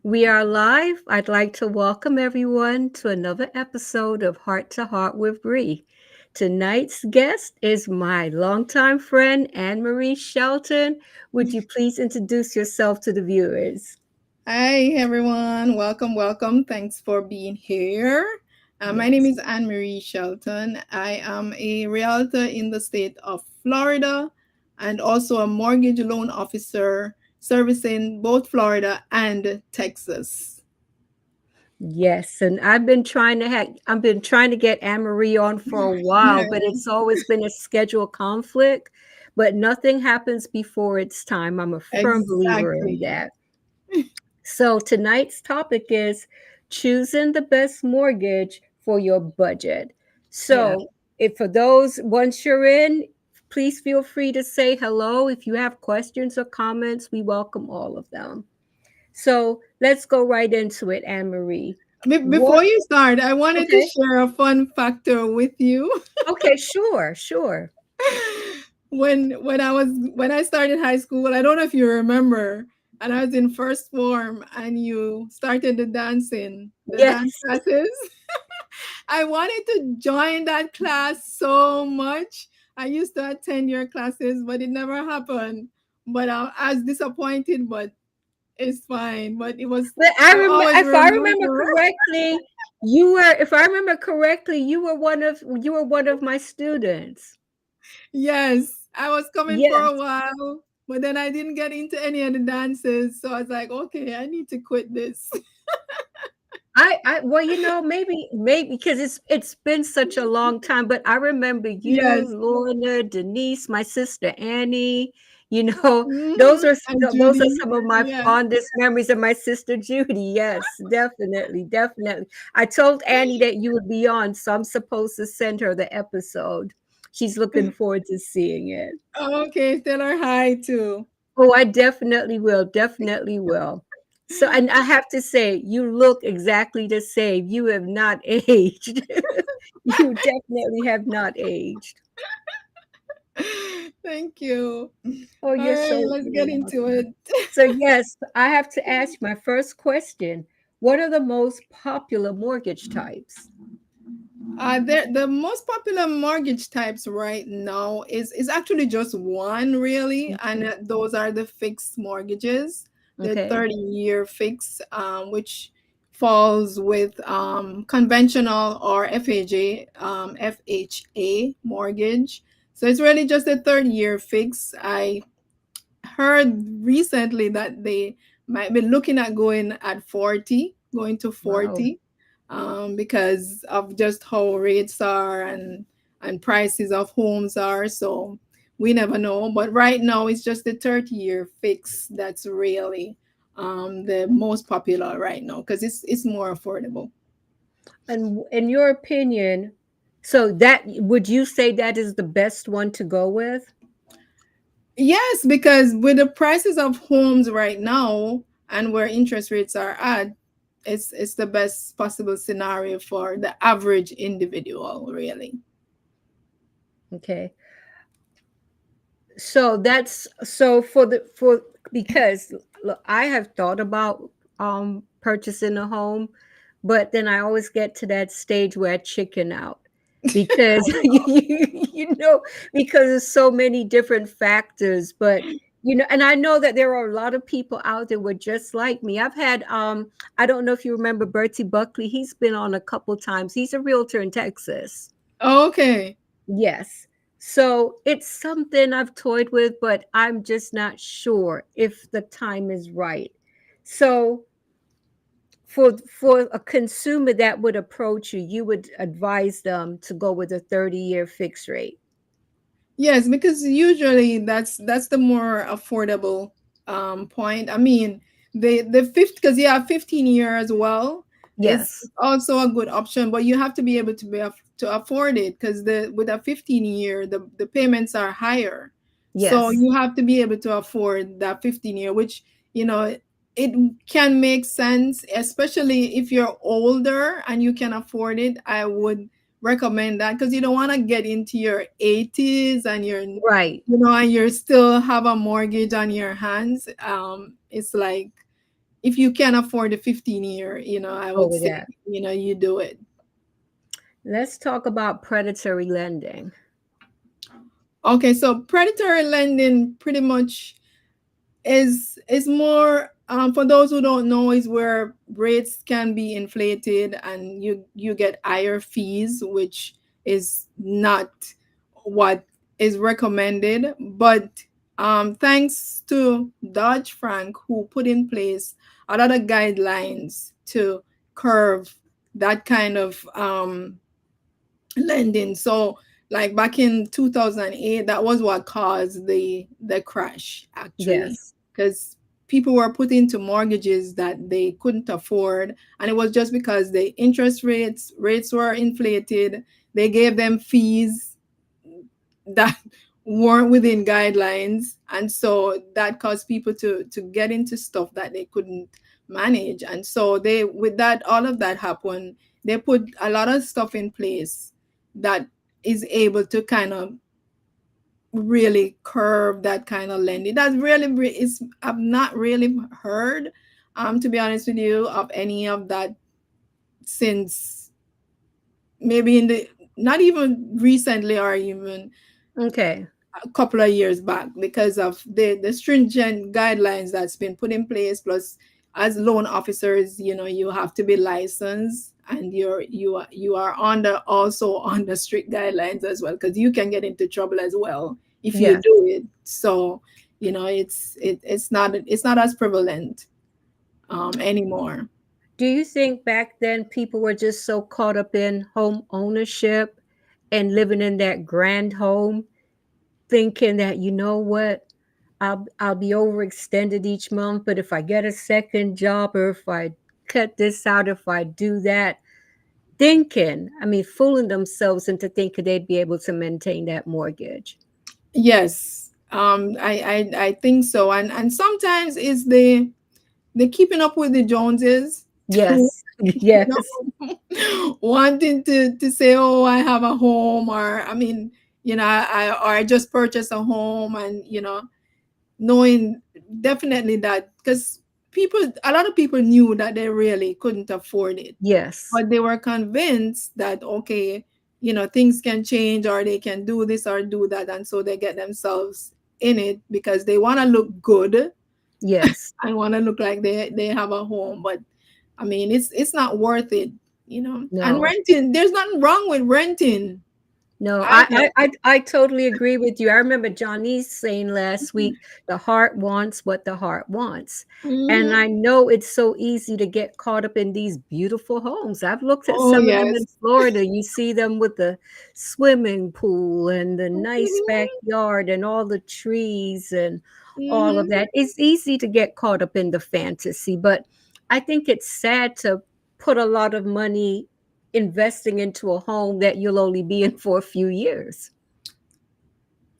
We are live. I'd like to welcome everyone to another episode of Heart to Heart with Bree. Tonight's guest is my longtime friend, Annmarie Shelton. Would you please introduce yourself to the viewers? Hi, everyone. Welcome, welcome. Thanks for being here. My name Yes. is Anne-Marie Shelton. I am a realtor in the state of Florida and also a mortgage loan officer servicing both Florida and Texas. Yes, and I've been trying to get Anne-Marie on for a while, but it's always been a schedule conflict, but nothing happens before it's time. I'm a firm believer in Exactly. that. So tonight's topic is choosing the best mortgage for your budget. Yeah. So, if for those once you're in, please feel free to say hello. If you have questions or comments, we welcome all of them. So, let's go right into it, Anne Marie. What? Before you start, I wanted to Okay. share a fun factor with you. Okay, sure, sure. When I started high school, I don't know if you remember, and I was in first form, and you started the dance Yes. classes. I wanted to join that class so much. I used to attend your classes, but it never happened. But I was disappointed, but it's fine. But it was But I always if I remember remember. correctly, you were one of my students. Yes, I was coming for a Yes. while, but then I didn't get into any of the dances. So I was like, okay, I need to quit this. Well, maybe because it's been such a long time, but I remember you, Yes. Lorna, Denise, my sister Annie. You know, And those are Judy. some of my Yes. fondest memories of my sister Judy. Yes, definitely, definitely. I told Annie that you would be on, so I'm supposed to send her the episode. She's looking forward to seeing it. Okay, tell her hi too. Oh, I definitely will. Definitely will. So, and I have to say, you look exactly the same. You have not aged. You definitely have not aged. Thank you. Oh, All you're right, so let's you're get into welcome. it. So, yes, I have to ask my first question. What are the most popular mortgage types? The most popular mortgage types right now is actually just one really, and Mhm. those are the fixed mortgages, the Okay. 30-year fix, which falls with conventional or FHA mortgage. So it's really just a 30-year fix. I heard recently that they might be looking at going to Wow. 40, because of just how rates are and prices of homes are. So we never know. But right now, it's just the 30-year fix that's really the most popular right now because it's more affordable. And in your opinion, so that would you say that is the best one to go with? Yes, because with the prices of homes right now and where interest rates are at, it's the best possible scenario for the average individual, really. Okay. So that's so for the for because look, I have thought about purchasing a home, but then I always get to that stage where I chicken out because I know. you know because there's so many different factors. But and I know that there are a lot of people out there who are just like me. I've had I don't know if you remember Bertie Buckley. He's been on a couple times. He's a realtor in Texas. Okay. Yes. So it's something I've toyed with, but I'm just not sure if the time is right. So for a consumer that would approach you, you would advise them to go with a 30-year fixed rate. Yes, because usually that's the more affordable point. I mean, the fifth because you have 15 year as well is Yes. also a good option, but you have to be able to to afford it because the with a 15 year the payments are higher. So Yes. you have to be able to afford that 15 year, which you know it can make sense, especially if you're older and you can afford it. I would recommend that because you don't want to get into your 80s and and you're still have a mortgage on your hands. It's like if you can afford the 15-year, I would over say, that. you do it. Let's talk about predatory lending. Okay, so predatory lending pretty much is more, for those who don't know, is where rates can be inflated and you get higher fees, which is not what is recommended. But thanks to Dodge Frank, who put in place a lot of guidelines to curve that kind of lending. So like back in 2008, that was what caused the crash actually, Yes, because people were put into mortgages that they couldn't afford, and it was just because the interest rates were inflated. They gave them fees that weren't within guidelines, and so that caused people to get into stuff that they couldn't manage. And so they, with that, all of that happened, they put a lot of stuff in place that is able to kind of really curb that kind of lending. That's really is, I've not really heard, to be honest with you, of any of that since maybe in the, not even recently, or even okay, a couple of years back, because of the stringent guidelines that's been put in place. Plus, as loan officers, you have to be licensed, and you are under, also under strict guidelines as well, because you can get into trouble as well if you yes. do it. So it's not as prevalent anymore. Do you think back then people were just so caught up in home ownership and living in that grand home, thinking that, you know what, I'll be overextended each month, but if I get a second job, or if I cut this out, if I do that, thinking, I mean, fooling themselves into thinking they'd be able to maintain that mortgage. Yes, I think so. And sometimes it's the keeping up with the Joneses too, Yes, yes, wanting to say, oh, I have a home, or I mean, or I just purchased a home, and knowing definitely that, because a lot of people knew that they really couldn't afford it, yes, but they were convinced that, okay, things can change, or they can do this or do that, and so they get themselves in it because they want to look good. yes. I want to look like they have a home. But I mean, it's not worth it, And No. renting, there's nothing wrong with renting. No, I know. I totally agree with you. I remember Johnny saying last week, the heart wants what the heart wants. And Hmm. I know it's so easy to get caught up in these beautiful homes. I've looked at Oh some of them yes. in Florida. You see them with the swimming pool and the nice Hmm. backyard and all the trees and all of Hmm. that. It's easy to get caught up in the fantasy, but I think it's sad to put a lot of money investing into a home that you'll only be in for a few years.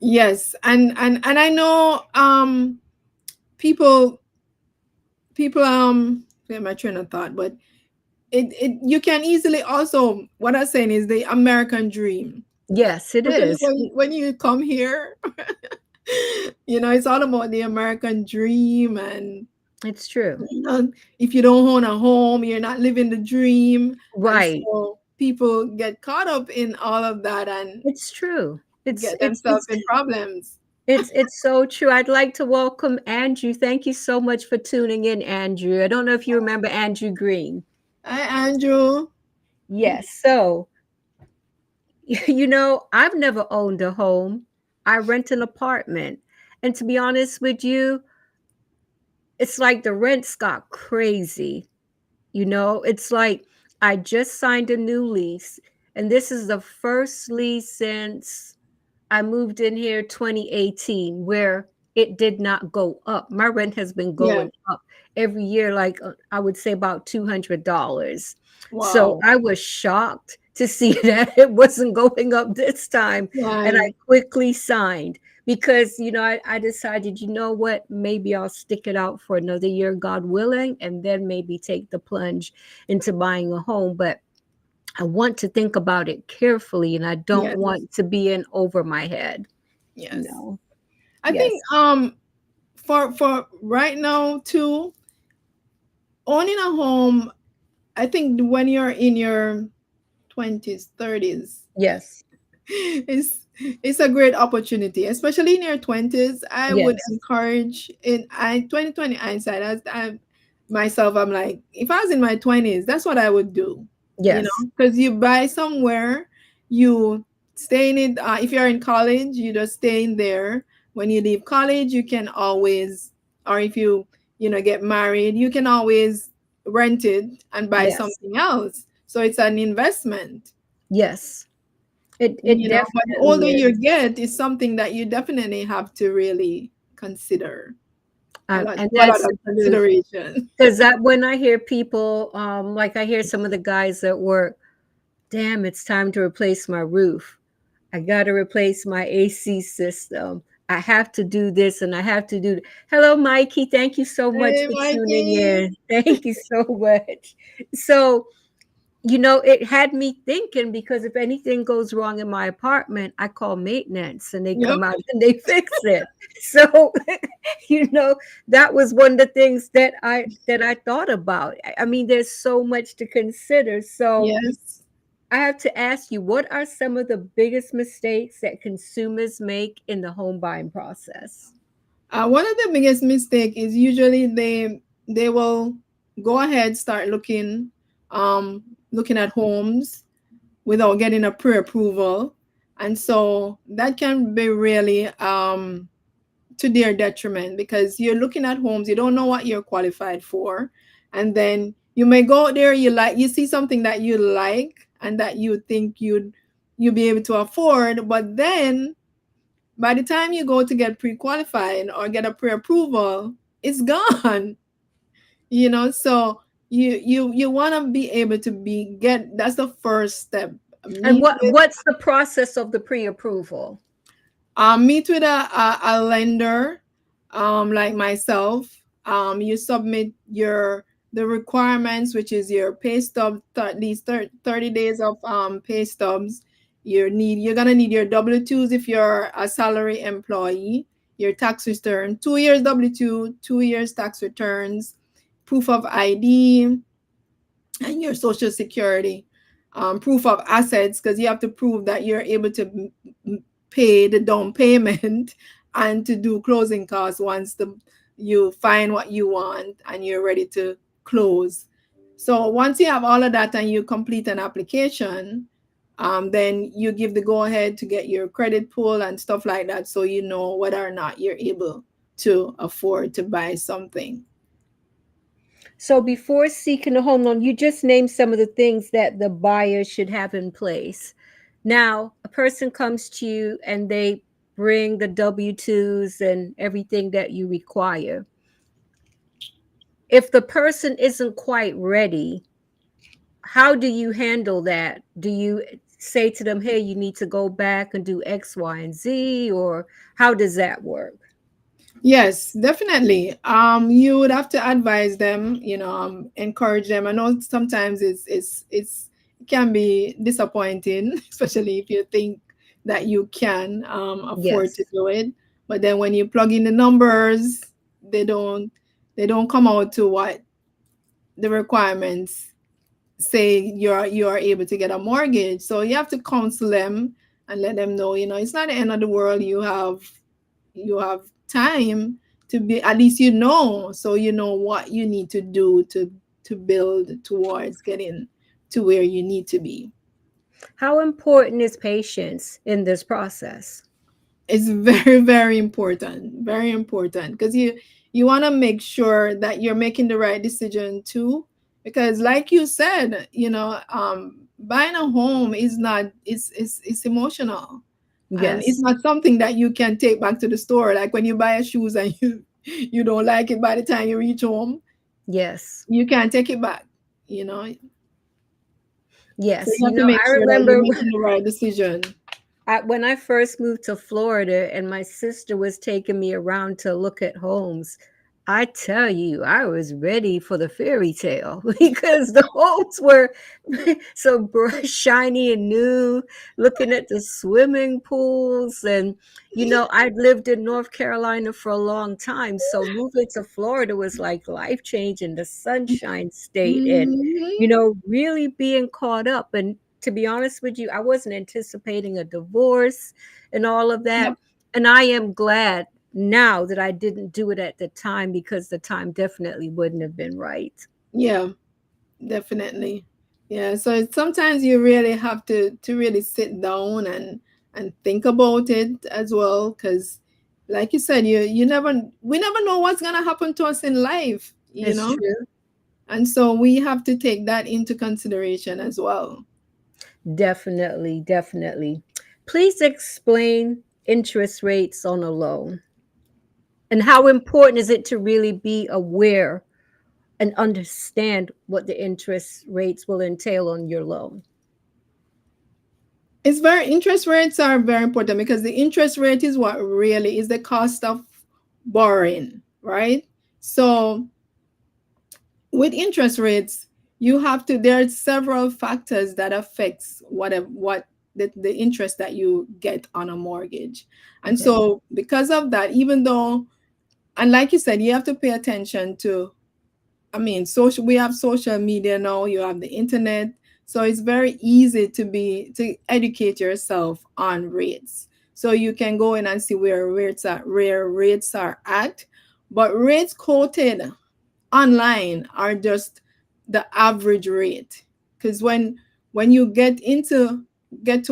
Yes, and I know, people get my train of thought, but it you can easily also, what I'm saying is the American dream. Yes, it Especially is. when you come here, it's all about the American dream. And It's true. if you don't own a home, you're not living the dream. And Right. so people get caught up in all of that and It's true. It's get it's themselves it's in problems. it's so true. I'd like to welcome Andrew. Thank you so much for tuning in, Andrew. I don't know if you remember Andrew Green. Hi, Andrew. Yes. So, I've never owned a home. I rent an apartment. And to be honest with you, it's like the rents got crazy. It's like I just signed a new lease, and this is the first lease since I moved in here 2018 where it did not go up. My rent has been Yeah. going up every year, like I would say about $200. So Wow. I was shocked to see that it wasn't going up this time. And I Right. quickly signed because, I decided, you know what, maybe I'll stick it out for another year, God willing, and then maybe take the plunge into buying a home. But I want to think about it carefully and I don't Yes. want to be in over my head. Yes. No. I Yes. think for right now too, owning a home, I think when you're in your 20s, 30s, Yes. it's a great opportunity, especially in your 20s. I would Yes. encourage in I 2020 hindsight, as I myself, I'm like, if I was in my 20s, that's what I would do, Yes. because you buy somewhere, you stay in it. If you're in college, you just stay in there. When you leave college, you can always, or if you, get married, you can always rent it and buy Yes. something else. So it's an investment. Yes. It But the definitely older you is. get, is something that you definitely have to really consider. And A lot that's of the truth. consideration. Because that when I hear people, like I hear some of the guys at work, damn, it's time to replace my roof. I got to replace my AC system. I have to do this and I have to do. Hello, Mikey. Thank you so much Hey, for tuning Mikey. in. Thank you so much. So, it had me thinking because if anything goes wrong in my apartment, I call maintenance and they Yep. come out and they fix it. So, you know, that was one of the things that I thought about. I mean, there's so much to consider. So, Yes. I have to ask you, what are some of the biggest mistakes that consumers make in the home buying process? One of the biggest mistake is usually they will go ahead, start um looking at homes without getting a pre-approval, and so that can be really to their detriment, because you're looking at homes, you don't know what you're qualified for, and then you may go out there, you see something that you like and that you think you'd be able to afford, but then by the time you go to get pre-qualified or get a pre-approval, it's gone. So you want to be able to be get that's the first step. And Meet what's the process of the pre-approval? Meet with a lender, like myself. You submit the requirements, which is your pay stub, at least 30 days of pay stubs. You're gonna need your W-2s if you're a salary employee, your tax return, 2 years W-2, 2 years tax returns, proof of ID, and your social security, proof of assets, because you have to prove that you're able to pay the down payment and to do closing costs once you find what you want and you're ready to close. So once you have all of that and you complete an application, then you give the go ahead to get your credit pull and stuff like that, so you know whether or not you're able to afford to buy something. So before seeking a home loan, you just named some of the things that the buyer should have in place. Now, a person comes to you and they bring the W-2s and everything that you require. If the person isn't quite ready, how do you handle that? Do you say to them, hey, you need to go back and do X, Y, and Z, or how does that work? Yes, definitely. You would have to advise them, encourage them. I know sometimes it can be disappointing, especially if you think that you can afford to Yes. do it. But then when you plug in the numbers, they don't they don't come out to what the requirements say you are able to get a mortgage. So you have to counsel them and let them know, it's not the end of the world. You have time to be, at least so you know what you need to do to build towards getting to where you need to be. How important is patience in this process? It's very, very important, very important, because you want to make sure that you're making the right decision too, because like you said, buying a home is not it's emotional, and it's Yes. not something that you can take back to the store, like when you buy a shoes and you don't like it by the time you reach home, Yes. you can't take it back, you know so Yes. you have to make I sure that you're remember making the right decision. when I first moved to Florida and my sister was taking me around to look at homes, I tell you, I was ready for the fairy tale because the homes were so bright, shiny and new, looking at the swimming pools. And, I'd lived in North Carolina for a long time. So moving to Florida was like life changing, the Sunshine State, and, Hmm. really being caught up. And to be honest with you, I wasn't anticipating a divorce and all of that. Yep. And I am glad now that I didn't do it at the time because the time definitely wouldn't have been right. Yeah, definitely. Yeah, so sometimes you really have to really sit down and think about it as well, because like you said, you never we never know what's gonna happen to us in life, you It's know? true. And so we have to take that into consideration as well. Definitely, definitely. Please explain interest rates on a loan and how important is it to really be aware and understand what the interest rates will entail on your loan. It's very interest rates are very important because the interest rate is what really is the cost of borrowing, right? So with interest rates, you have to there are several factors that affects what the interest that you get on a mortgage. And Okay. so because of that, even though and like you said, you have to pay attention to I mean, social. We have social media now. You have the internet, so it's very easy to educate yourself on rates. So you can go in and see where rates are at, but rates quoted online are just the average rate. Because when you get to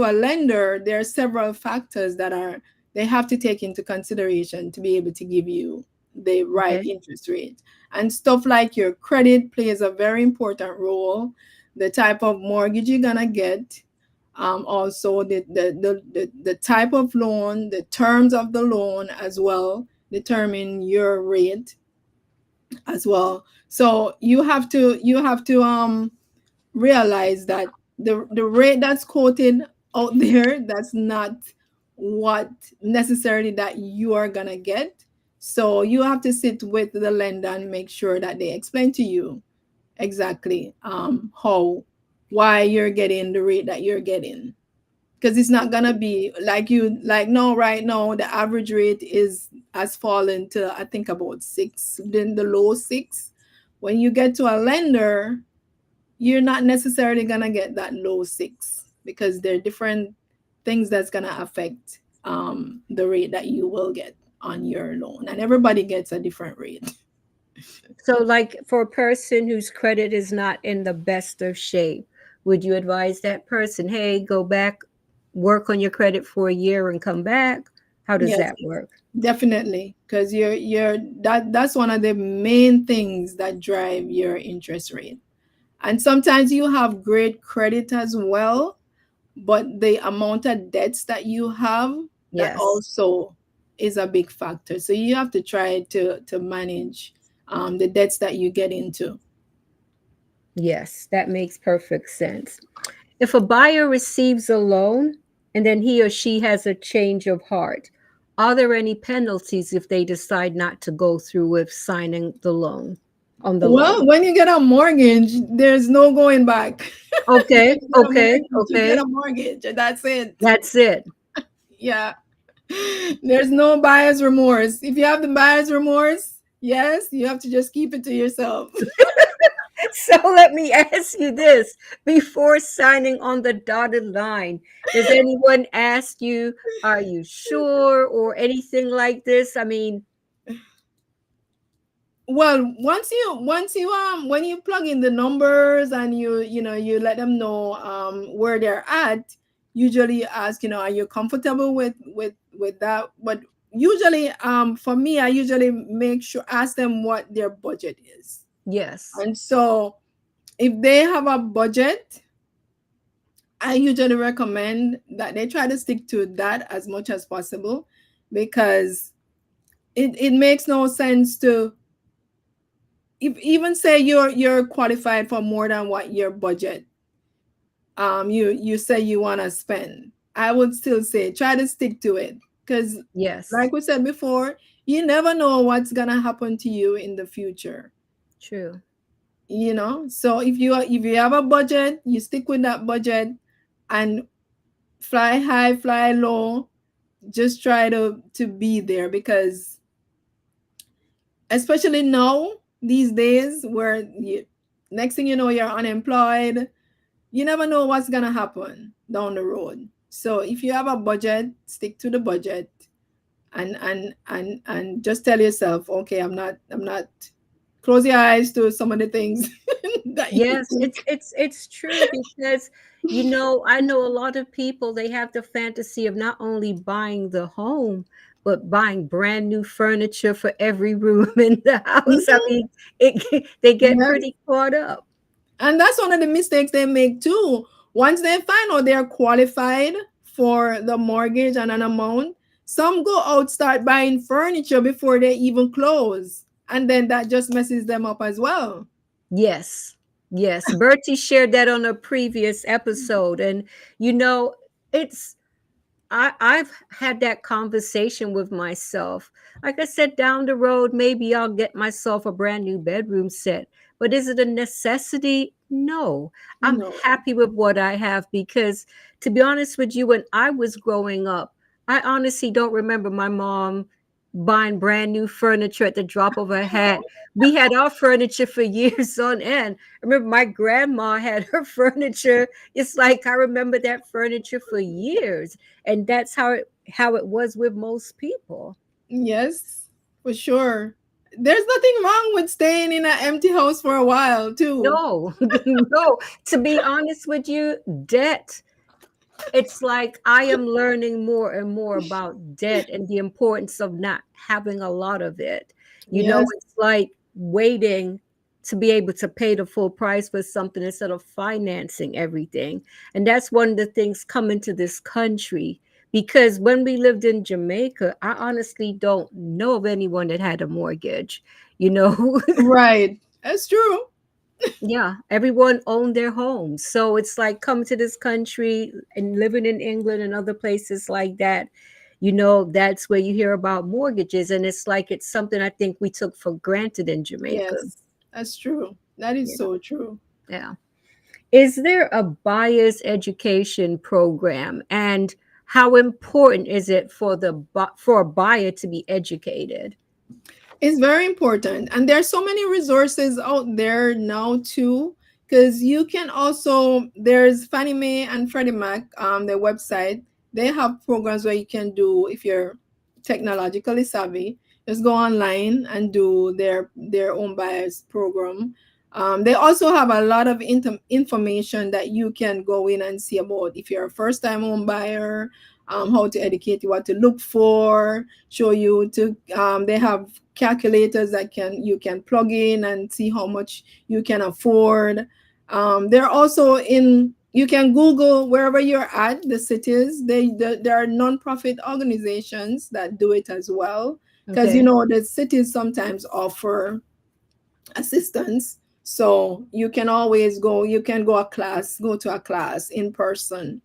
a lender, there are several factors that are they have to take into consideration to be able to give you the right Okay. interest rate. And stuff like your credit plays a very important role, the type of mortgage you're gonna get, also the type of loan, the terms of the loan as well determine your rate as well. So you have to realize that the rate that's quoted out there, that's not what necessarily that you are gonna get. So you have to sit with the lender and make sure that they explain to you exactly how why you're getting the rate that you're getting, because it's not gonna be like you like no right now the average rate is has fallen to I think about six, then the low six. When you get to a lender, you're not necessarily gonna get that low six because there are different things that's gonna affect the rate that you will get on your loan, and everybody gets a different rate. So, like for a person whose credit is not in the best of shape, would you advise that person, hey, go back, work on your credit for a year and come back? How does Yes, that work? definitely, because you're that's one of the main things that drive your interest rate. And sometimes you have great credit as well, but the amount of debts that you have, that Yes. also is a big factor. So you have to try to manage the debts that you get into. Yes, that makes perfect sense. If a buyer receives a loan and then he or she has a change of heart, are there any penalties if they decide not to go through with signing the loan on the Well, loan? when you get a mortgage, there's no going back. Okay, You get a okay, mortgage, you get okay. a mortgage, and that's it. That's it. Yeah. There's no buyer's remorse. If you have the buyer's remorse, yes, you have to just keep it to yourself. So let me ask you this before signing on the dotted line, does anyone ask you, are you sure, or anything like this? I mean, Well, once you when you plug in the numbers and you let them know where they're at, usually you ask, are you comfortable with that? But usually for me, I usually make sure ask them what their budget is. yes, And so if they have a budget, I usually recommend that they try to stick to that as much as possible, because it makes no sense to if even say you're qualified for more than what your budget you say you want to spend. I would still say try to stick to it, because yes, like we said before, You never know what's gonna happen to you in the future. True. So if you have a budget, you stick with that budget, and fly high, fly low. Just try to be there, because especially now, these days, where next thing you know, you're unemployed. You never know what's gonna happen down the road. So if you have a budget, stick to the budget, and just tell yourself, okay, I'm not close your eyes to some of the things that you Yes, think. it's true because I know a lot of people they have the fantasy of not only buying the home but buying brand new furniture for every room in the house. I Mhm. mean, they get Yes. pretty caught up. And that's one of the mistakes they make too. Once they find out they're qualified for the mortgage and an amount, some go out, start buying furniture before they even close. And then that just messes them up as well. Yes. Yes. Bertie shared that on a previous episode. And you know, it's I've had that conversation with myself. Like I said, down the road, maybe I'll get myself a brand new bedroom set. But is it a necessity? No. I'm No. happy with what I have because, to be honest with you, when I was growing up, I honestly don't remember my mom buying brand new furniture at the drop of a hat. We had our furniture for years on end. I remember my grandma had her furniture. It's like I remember that furniture for years, and that's how it was with most people. Yes, for sure. There's nothing wrong with staying in an empty house for a while too. No, no. To be honest with you, debt. It's like I am learning more and more about debt and the importance of not having a lot of it. Yes. It's like waiting to be able to pay the full price for something instead of financing everything. And that's one of the things coming to this country. Because when we lived in Jamaica, I honestly don't know of anyone that had a mortgage. You know, Right. That's true. Yeah, everyone owned their homes. So it's like coming to this country and living in England and other places like that. That's where you hear about mortgages. And it's like it's something I think we took for granted in Jamaica. Yes, that's true. That is Yeah. so true. Yeah. Is there a buyer's education program? And how important is it for a buyer to be educated? It's very important. And there's so many resources out there now too. Because you can also, there's Fannie Mae and Freddie Mac, their website. They have programs where you can do, if you're technologically savvy, just go online and do their own buyers program. They also have a lot of information that you can go in and see about if you're a first time home buyer, how to educate you what to look for, show you to they have calculators that you can plug in and see how much you can afford. They're also in, you can Google wherever you're at, the cities. There are nonprofit organizations that do it as well, because Okay. the cities sometimes offer assistance. So you can go to a class in person,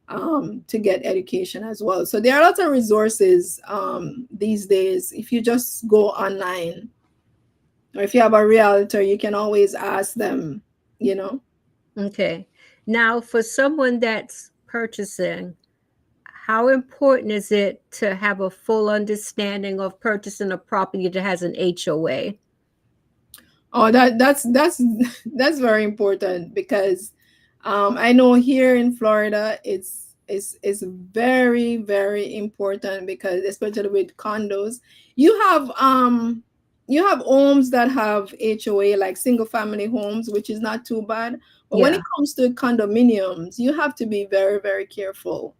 to get education as well. So there are lots of resources these days. If you just go online, or if you have a realtor, you can always ask them, you know. Okay. Now, for someone that's purchasing, how important is it to have a full understanding of purchasing a property that has an HOA? Oh, that's that's very important, because I know here in Florida it's very very important, because especially with condos, you have um you have homes that have HOA, like single family homes, which is not too bad. But when it Yeah. comes to condominiums, you have to be very very careful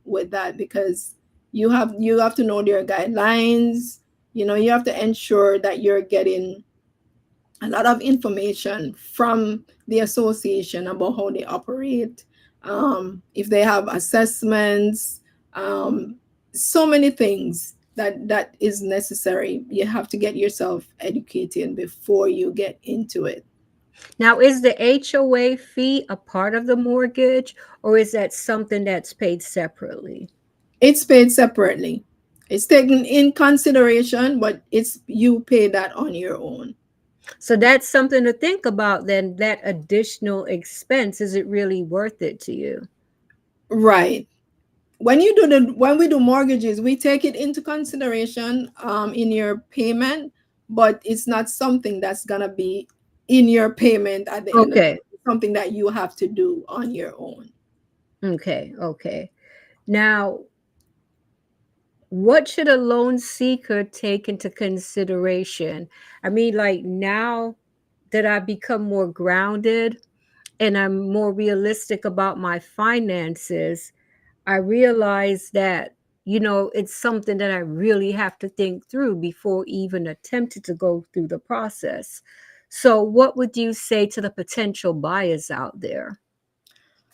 with that, because you have to know their guidelines. You have to ensure that you're getting a lot of information from the association about how they operate, if they have assessments, um, so many things that is necessary. You have to get yourself educated before you get into it. Now, is the HOA fee a part of the mortgage or is that something that's paid separately? It's paid separately. It's taken in consideration, but it's you pay that on your own. So that's something to think about then. That additional expense, is it really worth it to you? Right. When we do mortgages, we take it into consideration in your payment, but it's not something that's gonna be in your payment at the end of Okay. it. It's something that you have to do on your own. Okay. Okay. Now, what should a loan seeker take into consideration? I mean, like now that I've become more grounded and I'm more realistic about my finances, I realize that, it's something that I really have to think through before even attempting to go through the process. So, what would you say to the potential buyers out there?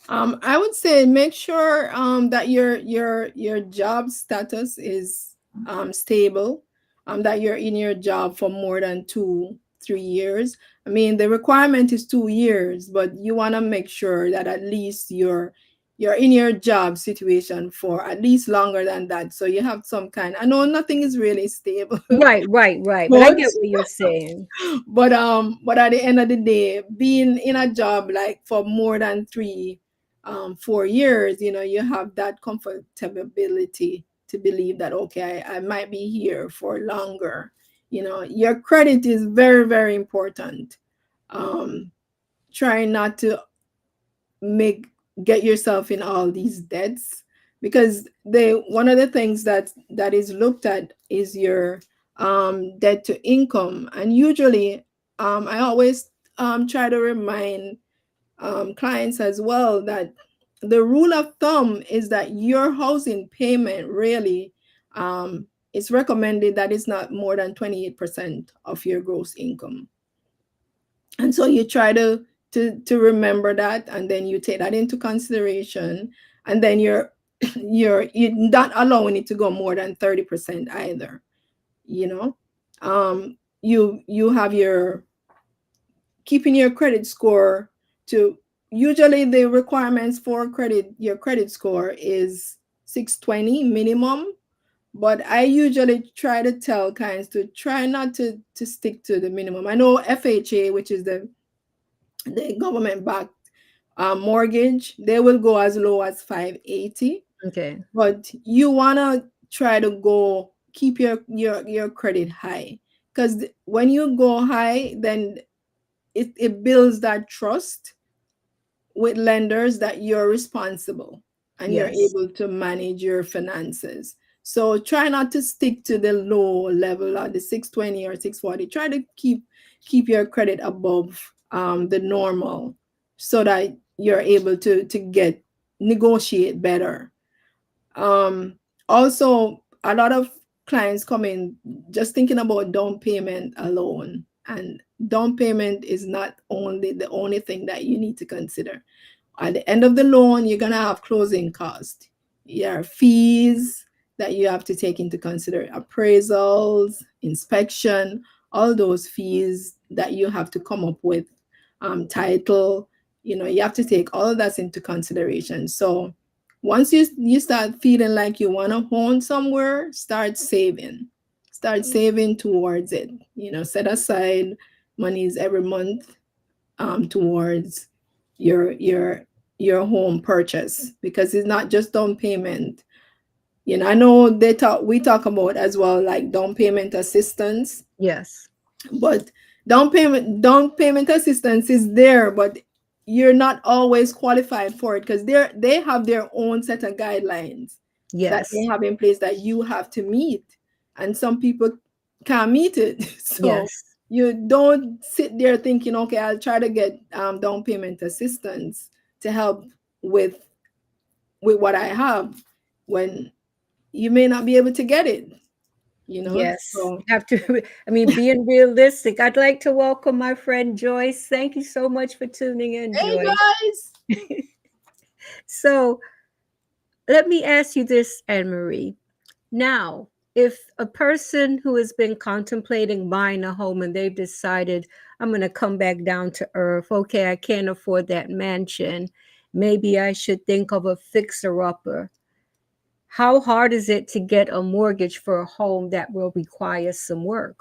I would say make sure that your job status is stable, that you're in your job for more than 2 3 years. I mean, the requirement is 2 years, but you want to make sure that at least you're in your job situation for at least longer than that. So you have some kind. I know nothing is really stable, Right, right, right. But I but get what you're saying. but at the end of the day, being in a job like for more than 4 years, you have that comfortability to believe that okay, I might be here for longer. Your credit is very, very important. um Try not to make get yourself in all these debts, because they one of the things that is looked at is your debt to income. And usually I always try to remind clients as well that the rule of thumb is that your housing payment really, it's recommended that it's not more than 28% of your gross income. And so you try to remember that, and then you take that into consideration, and then you're not allowing it to go more than 30% either. you know you have your keeping your credit score to, usually the requirements for your credit score is 620 minimum. But I usually try to tell clients to try not to stick to the minimum. I know FHA, which is the government backed mortgage, they will go as low as 580. Okay. But you want to try to go keep your credit high, because when you go high, then it builds that trust with lenders that you're responsible and you're Yes. able to manage your finances. So try not to stick to the low level or the 620 or 640. Try to keep your credit above the normal, so that you're able to get negotiate better. um Also, a lot of clients come in just thinking about down payment alone, and down payment is not only the only thing that you need to consider. At the end of the loan, you're gonna have closing costs, your fees that you have to take into consider, appraisals, inspection, all those fees that you have to come up with, title. You have to take all of that into consideration. So once you start feeling like you want to own somewhere, start saving towards it. Set aside monies every month towards your your your home purchase, because it's not just down payment. I know we talk about as well, like down payment assistance. Yes. But down payment assistance is there, but you're not always qualified for it, because they have their own set of guidelines that they Yes. have in place that you have to meet, and some people can't meet it. So Yes. you don't sit there thinking, okay, I'll try to get down payment assistance to help with what I have, when you may not be able to get it. Yes. So Have to, I mean, being realistic. I'd like to welcome my friend Joyce. Thank you so much for tuning in, hey Joyce. guys. So let me ask you this, Anne Marie. Now, if a person who has been contemplating buying a home and they've decided, I'm going to come back down to earth, okay, I can't afford that mansion, maybe I should think of a fixer upper. How hard is it to get a mortgage for a home that will require some work?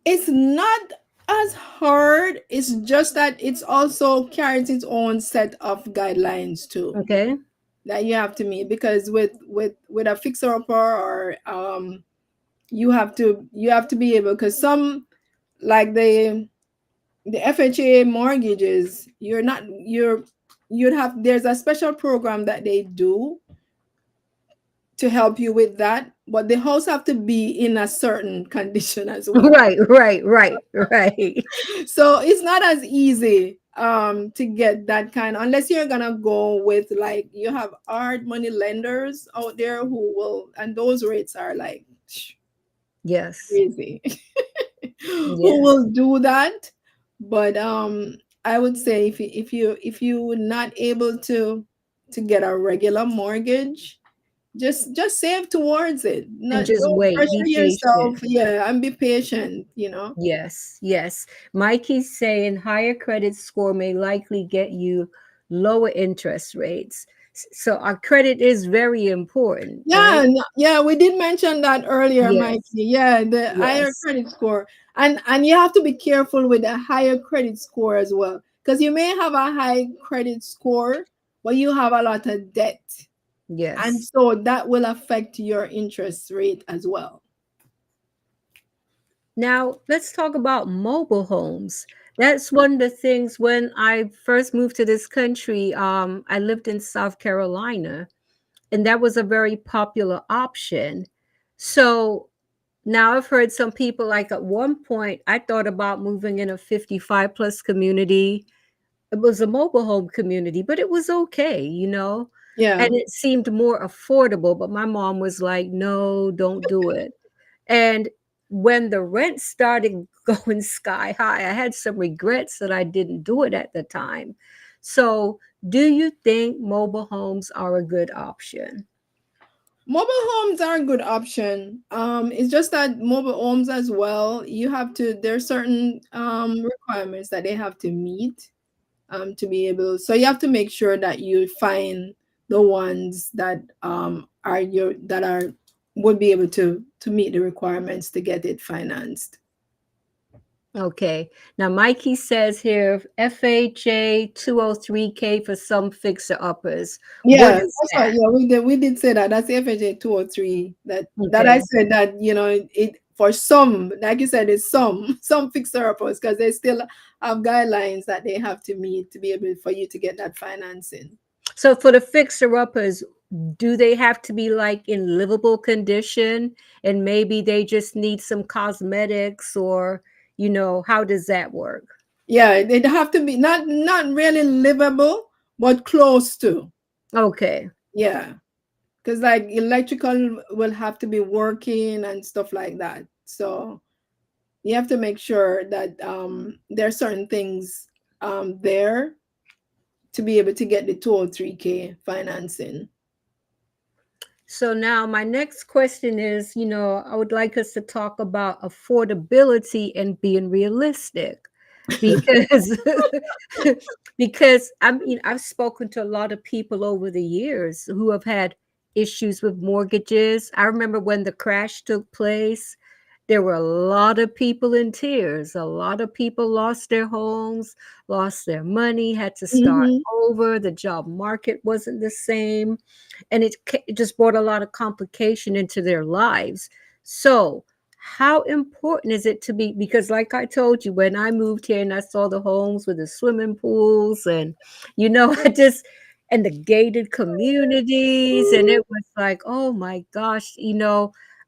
It's not as hard. It's just that it's also carries its own set of guidelines too Okay. that you have to meet, because with a fixer upper, or you have to be able, because some, like the FHA mortgages, you'd have, there's a special program that they do to help you with that, but the house have to be in a certain condition as well. Right, right, right, right. So it's not as easy to get that kind, unless you're gonna go with, like, you have hard money lenders out there who will, and those rates are like Yes, crazy. Who yes. will do that? But I would say, if you're not able to get a regular mortgage, just save towards it. And Not, just don't wait, pressure be yourself, patient. yeah, and be patient. Yes, yes. Mikey's saying higher credit score may likely get you lower interest rates. So our credit is very important, Yeah, right? yeah, we did mention that earlier, Mikey. Yes, Yeah, the higher yes, credit score, and you have to be careful with a higher credit score as well, because you may have a high credit score, but you have a lot of debt, and yes. so that will affect your interest rate as well. Now, let's talk about mobile homes. That's one of the things when I first moved to this country, I lived in South Carolina, and that was a very popular option. So now I've heard some people, like at one point, I thought about moving in a 55 plus community. It was a mobile home community, but it was okay, Yeah. and it seemed more affordable. But my mom was like, no, don't do it. And when the rent started going sky high, I had some regrets that I didn't do it at the time. So, do you think mobile homes are a good option? Mobile homes are a good option. It's just that mobile homes as well, there's certain requirements that they have to meet to be able. So you have to make sure that you find the ones that would be able to meet the requirements to get it financed. Okay. Now, Mikey says here FHA 203K for some fixer uppers. Yeah, What is that's right. that? Yeah, we did say that. That's FHA 203. That I Okay. said that, it for some, like you said, it's some fixer uppers, because they still have guidelines that they have to meet to be able for you to get that financing. So, for the fixer uppers, do they have to be like in livable condition and maybe they just need some cosmetics, or, how does that work? Yeah, they'd have to be not really livable, but close to. Okay. Yeah, because like electrical will have to be working and stuff like that. So you have to make sure that there are certain things there to be able to get the 203K financing. So now my next question is, I would like us to talk about affordability and being realistic, because because I mean I've spoken to a lot of people over the years who have had issues with mortgages. I remember when the crash took place, there were a lot of people in tears. A lot of people lost their homes, lost their money, had to start Hmm. over. The job market wasn't the same, and it just brought a lot of complication into their lives. So, how important is it to be, because like I told you, when I moved here and I saw the homes with the swimming pools and I just, and the gated communities, and it was like, oh my gosh,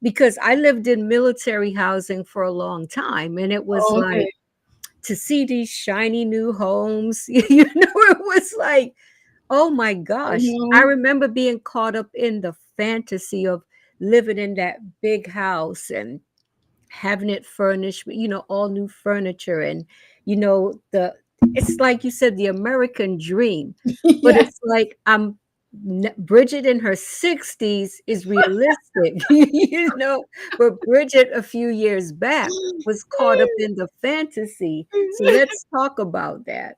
because I lived in military housing for a long time, and it was Okay. like, to see these shiny new homes, it was like, oh my gosh. I Mhm. remember being caught up in the fantasy of living in that big house and having it furnished with, all new furniture, and, the it's like you said, the American dream. But Yeah. it's like Bridget in her 60s is realistic, but Bridget a few years back was caught up in the fantasy. So let's talk about that.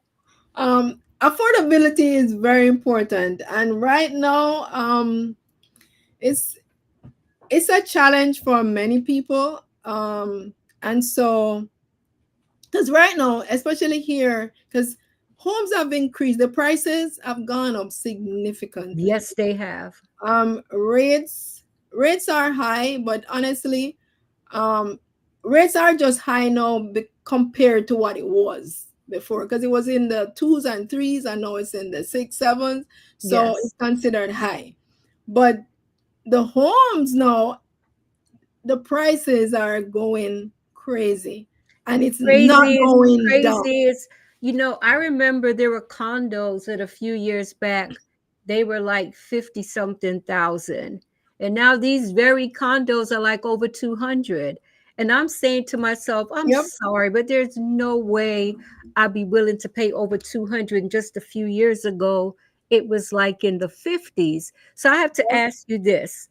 affordability is very important, and right now, it's it's a challenge for many people. And so, because right now, especially here, because homes have increased, the prices have gone up significantly. Yes, they have. Rates are high, but honestly, um, rates are just high now compared to what it was before, because it was in the twos and threes, and now it's in the six, sevens, so Yes. it's considered high. But the homes now, the prices are going crazy, and it's not Crazy is going down. crazy is, I remember there were condos that a few years back, they were like 50 something thousand. And now these very condos are like over 200. And I'm saying to myself, I'm Yep. sorry, but there's no way I'd be willing to pay over 200. And just a few years ago, it was like in the 50s. So I have to ask you this: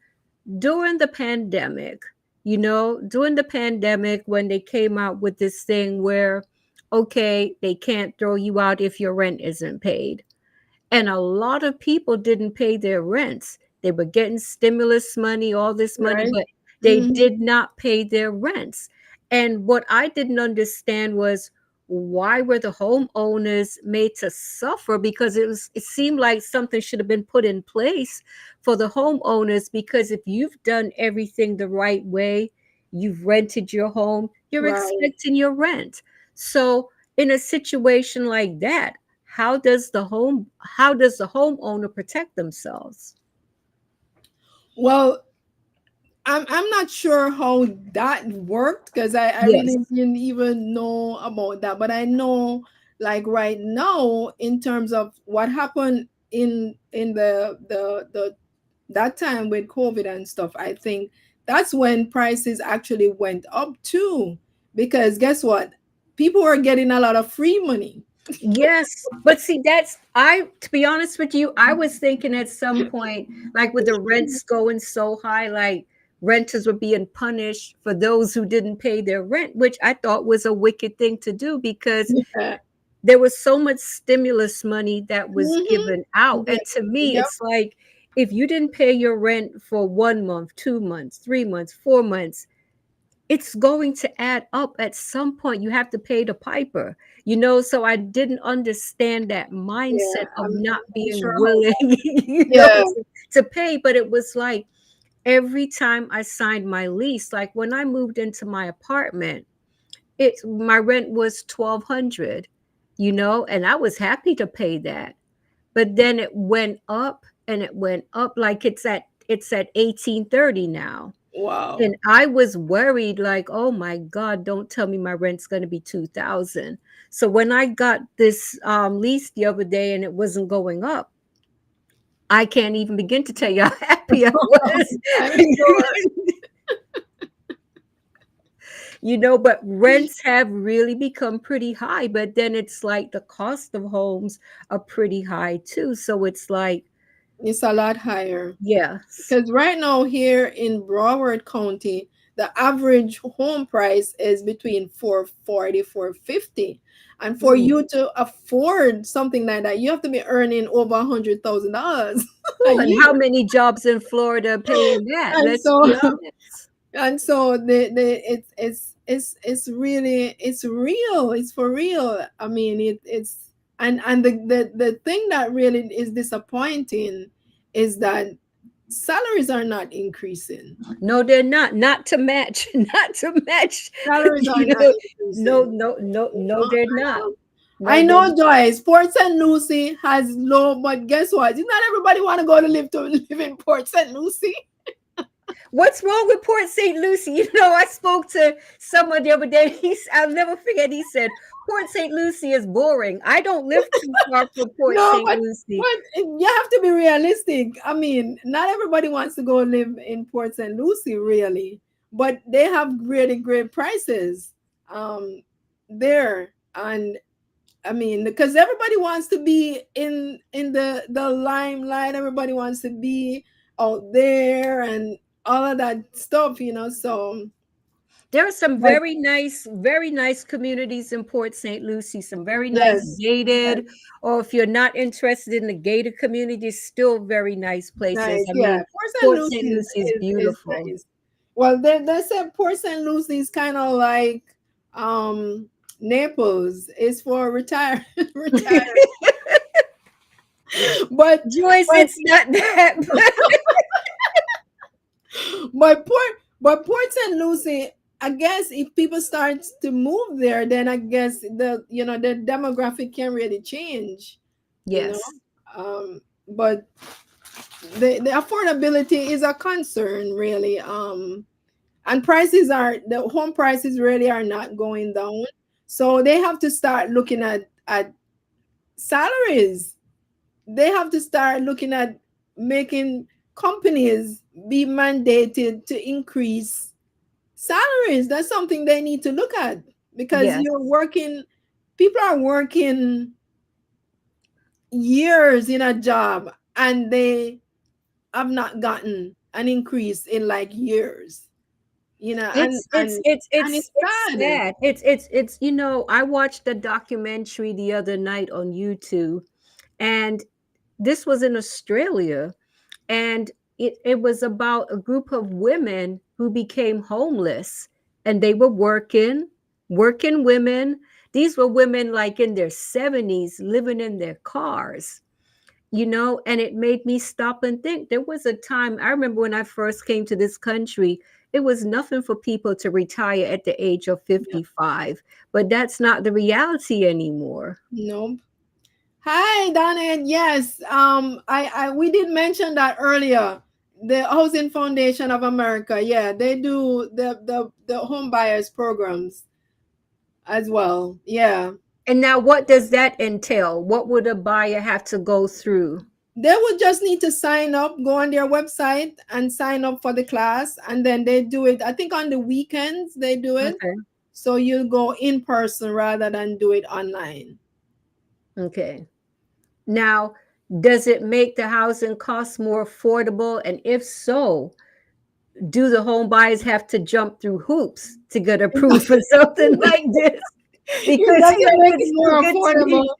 during the pandemic, during the pandemic, when they came out with this thing where, okay, they can't throw you out if your rent isn't paid. And a lot of people didn't pay their rents. They were getting stimulus money, all this money, Right. but they Hmm. did not pay their rents. And what I didn't understand was, why were the homeowners made to suffer? Because it seemed like something should have been put in place for the homeowners, because if you've done everything the right way, you've rented your home, you're Right. expecting your rent. So in a situation like that, how does the homeowner protect themselves? Well, I'm not sure how that worked, because I Yes. really didn't even know about that. But I know, like right now, in terms of what happened in the that time with COVID and stuff, I think that's when prices actually went up too. Because guess what? People were getting a lot of free money. Yes. But see, to be honest with you, I was thinking at some point, like with the rents going so high, like renters were being punished for those who didn't pay their rent, which I thought was a wicked thing to do, because Yeah. there was so much stimulus money that was Hmm. given out. Yeah. And to me, Yep. it's like, if you didn't pay your rent for 1 month, 2 months, 3 months, 4 months, it's going to add up at some point. You have to pay the piper, so I didn't understand that Yeah. mindset of not I'm being sure how willing, that. Yeah. to pay. But it was like, every time I signed my lease, like when I moved into my apartment, my rent was 1,200, and I was happy to pay that. But then it went up, and it went up, like it's at 1830 now. Wow. And I was worried, like, oh my God, don't tell me my rent's going to be 2,000. So when I got this lease the other day and it wasn't going up, I can't even begin to tell you how happy I was. I'm sure. But rents have really become pretty high. But then it's like the cost of homes are pretty high too. So it's like, It's a lot higher. yes, Because right now here in Broward County, the average home price is between 440, 450. And for ooh, you to afford something like that, you have to be earning over $100,000 a ooh, and year. how many jobs in Florida are paying that? And Let's so be honest. and so it's really, it's real, it's for real. I mean, it's and the thing that really is disappointing is that salaries are not increasing. No, they're not. Not to match. Not to match. Salaries are You not know, no, increasing. no, no, no, Uh, they're not. I No, they're know, not. Joyce, Port St. Lucie has low, but guess what? Not everybody want to go to live in Port St. Lucie. What's wrong with Port St. Lucie? I spoke to someone the other day. I'll never forget. He said, Port St. Lucie is boring. I don't live too far from Port No, St. Lucie. but you have to be realistic. I mean, not everybody wants to go live in Port St. Lucie, really, but they have really great prices um there. And I mean, because everybody wants to be in the limelight, everybody wants to be out there and all of that stuff. So There are some But very nice communities in Port St. Lucie, some very nice yes, yes, gated, or if you're not interested in the gated community, still very nice places. nice. I Yeah, mean, Port St. Port St. Lucie Lucie is is beautiful. nice. Well, they said Port St. Lucie is kind of like um Naples is for retire retire. But Joyce, but it's not that. Port St. Lucie, I guess if people start to move there, then I guess the demographic can really change, you know. Yes, But the affordability is a concern, really. And the home prices really are not going down, so they have to start looking at salaries. They have to start looking at making companies be mandated to increase salaries. That's something they need to look at, because yes, you're working people are working years in a job, and they have not gotten an increase in like years, and it's it's sad. sad. It's I watched a documentary the other night on YouTube, and this was in Australia, and it was about a group of women who became homeless, and they were working women. These were women like in their 70s living in their cars, and it made me stop and think. There was a time, I remember when I first came to this country, it was nothing for people to retire at the age of Yeah. 55, but that's not the reality anymore. Nope. Hi, Donna. Yes, I we did mention that earlier. The Housing Foundation of America, yeah, they do the home buyers programs as well. Yeah, And now, what does that entail? What would a buyer have to go through? they would just need to sign up, go on their website and sign up for the class, and then they do it. I think on the weekends they do it, Okay. so you go in person rather than do it online. Okay. Now, does it make the housing costs more affordable? And if so, do the home buyers have to jump through hoops to get approved for something like this? It Because doesn't make it's it too more good to affordable. be.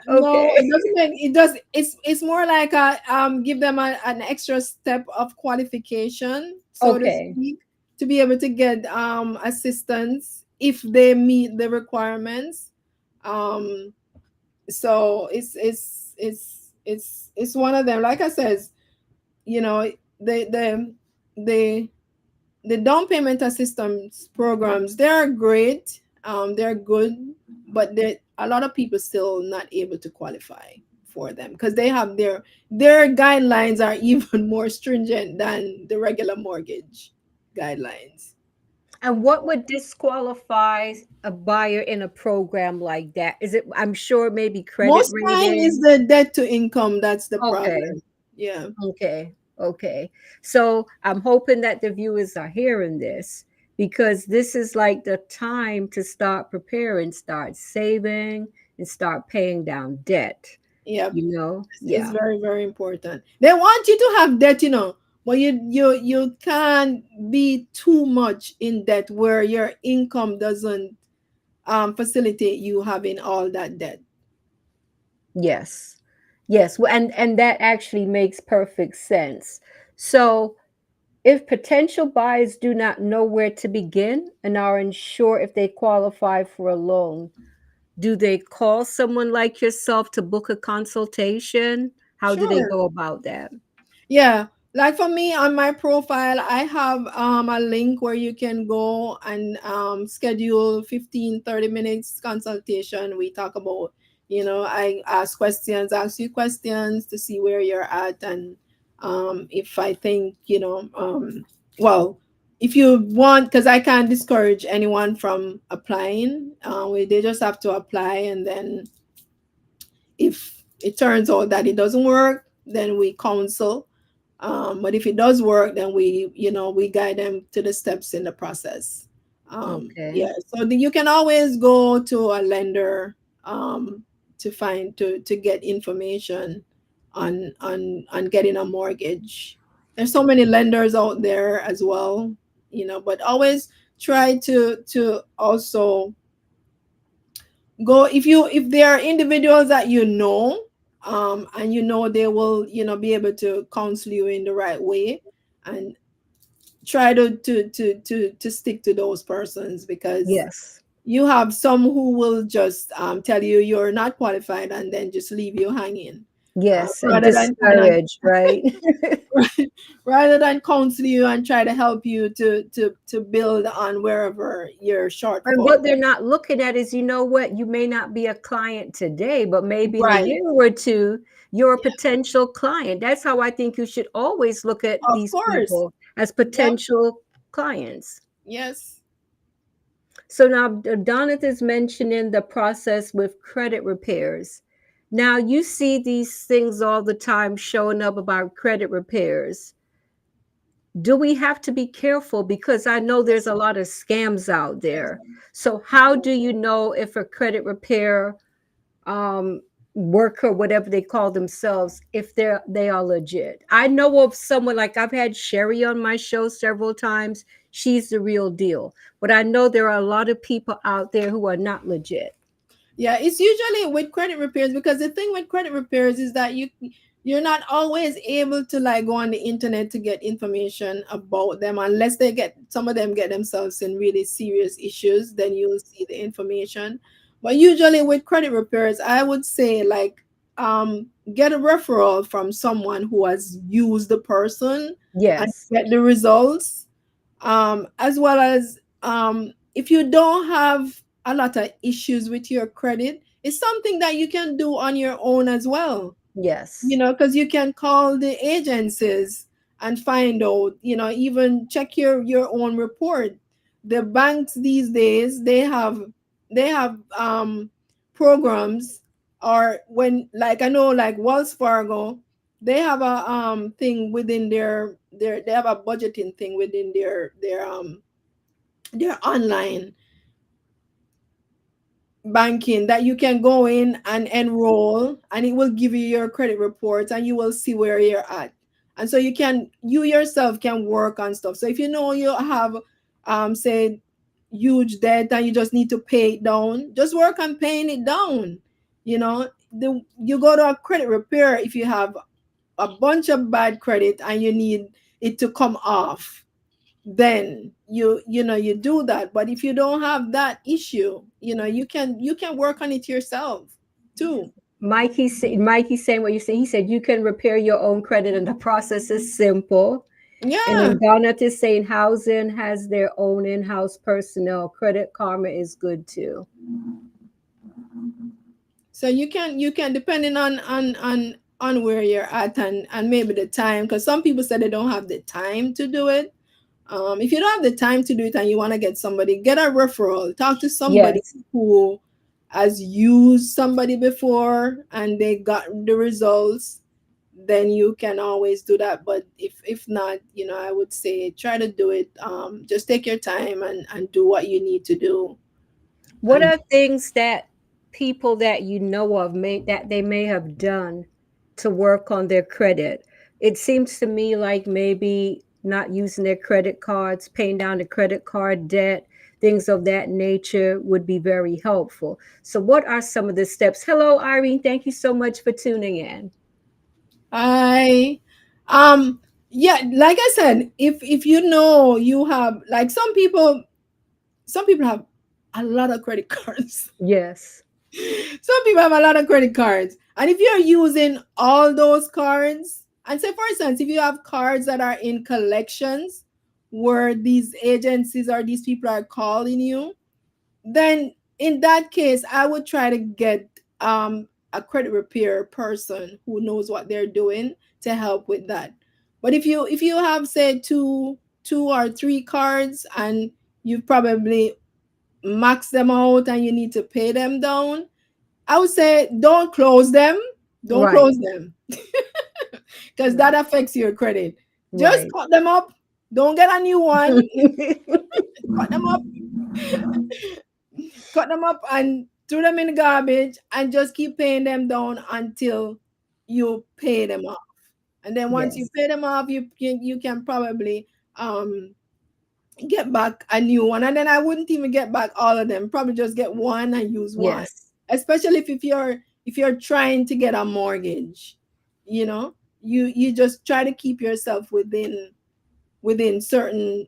No, Okay. it doesn't make it does. It's more like a give them an extra step of qualification, so to Okay. speak, to be able to get assistance if they meet the requirements. Um, so it's one of them. Like I says, you know, the the the the down payment assistance programs, they are great, they're good, but a lot of people still not able to qualify for them because they have their guidelines are even more stringent than the regular mortgage guidelines. And what would disqualify a buyer in a program like that? Is it, I'm sure, maybe credit Most time is rating? the debt to income, that's the Okay. problem. Yeah. Okay. Okay. So I'm hoping that the viewers are hearing this, because this is like the time to start preparing, start saving, and start paying down debt. Yeah, it's Yeah. very, very important. They want you to have debt, but you can't be too much in debt where your income doesn't facilitate you having all that debt. Yes. Yes. And that actually makes perfect sense. So if potential buyers do not know where to begin and are unsure if they qualify for a loan, do they call someone like yourself to book a consultation? How do they Sure. go about that? Yeah, like for me on my profile, I have a link where you can go and schedule 15-30 minutes consultation. We talk about, I ask you questions to see where you're at, and if I think, well, if you want, because I can't discourage anyone from applying. They just have to apply, and then if it turns out that it doesn't work, then we counsel, but if it does work, then we guide them to the steps in the process. Okay. Yeah, so you can always go to a lender, to get information on getting a mortgage. There's so many lenders out there as well, but always try to also go, if there are individuals that you know, and you know they will, be able to counsel you in the right way, and try to stick to those persons, because Yes. you have some who will just tell you you're not qualified and then just leave you hanging, Yes, and rather than discouraged, right? rather than counsel you and try to help you to build on wherever your And shortfall. what they're not looking at is, you know what, you may not be a client today, but maybe in a Right. year or two, you're a Yeah, potential client. That's how I think you should always look at of these course. people as Yep. potential clients. Yes. So now Donna's mentioning the process with credit repairs. Now you see these things all the time showing up about credit repairs. Do we have to be careful? Because I know there's Yes. a lot of scams out Yes. there. So how do you know if a credit repair um, worker, whatever they call themselves, if they are legit? I know of someone, like I've had Sherry on my show several times. She's the real deal. But I know there are a lot of people out there who are not legit. Yeah, it's usually with credit repairs, because the thing with credit repairs is that you're not always able to like go on the internet to get information about them, unless they get, some of them get themselves in really serious issues, then you'll see the information. But usually with credit repairs, I would say like, get a referral from someone who has used the person and Yes, get the results, as well as, if you don't have a lot of issues with your credit, it's something that you can do on your own as well, yes, because you can call the agencies and find out, even check your own report. The banks these days, they have programs, or when, like, I know, like Wells Fargo, they have a thing within their they have a budgeting thing within their online banking, that you can go in and enroll, and it will give you your credit reports, and you will see where you're at. And so you yourself can work on stuff. So if you know you have, say, huge debt, and you just need to pay it down, just work on paying it down. You go to a credit repair if you have a bunch of bad credit and you need it to come off, then you do that. But if you don't have that issue, you can work on it yourself too. Mikey's saying what you say. He said you can repair your own credit, and the process is simple. And Yeah. then Donut is saying housing has their own in-house personnel. Credit Karma is good too. So you can depending on where you're at, and maybe the time, because some people say they don't have the time to do it. If you don't have the time to do it and you want to get somebody, get a referral, talk to somebody Yes. who has used somebody before and they got the results, then you can always do that. But if not, I would say try to do it. Just take your time and do what you need to do. What And are things that people that you know of they may have done to work on their credit? It seems to me like maybe not using their credit cards, paying down the credit card debt, things of that nature would be very helpful. So what are some of the steps? Hello, Irene. Thank you so much for tuning in. I um yeah, like I said, if you know you have, like, some people have a lot of credit cards. Yes. Some people have a lot of credit cards. And if you're using all those cards, and say, for instance, if you have cards that are in collections where these agencies or these people are calling you, then in that case, I would try to get a credit repair person who knows what they're doing to help with that. But if you have, say, two or three cards, and you've probably maxed them out and you need to pay them down, I would say don't close them. Don't Right. close them, because that Right. affects your credit. Just Right. cut them up. Don't get a new one. Cut them up. Cut them up and throw them in the garbage, and just keep paying them down until you pay them off. And then once you Yes. pay them off, you can probably um get back a new one, and then I wouldn't even get back all of them. Probably just get one and use one. Yes. Especially if you're trying to get a mortgage, you know, you just try to keep yourself within certain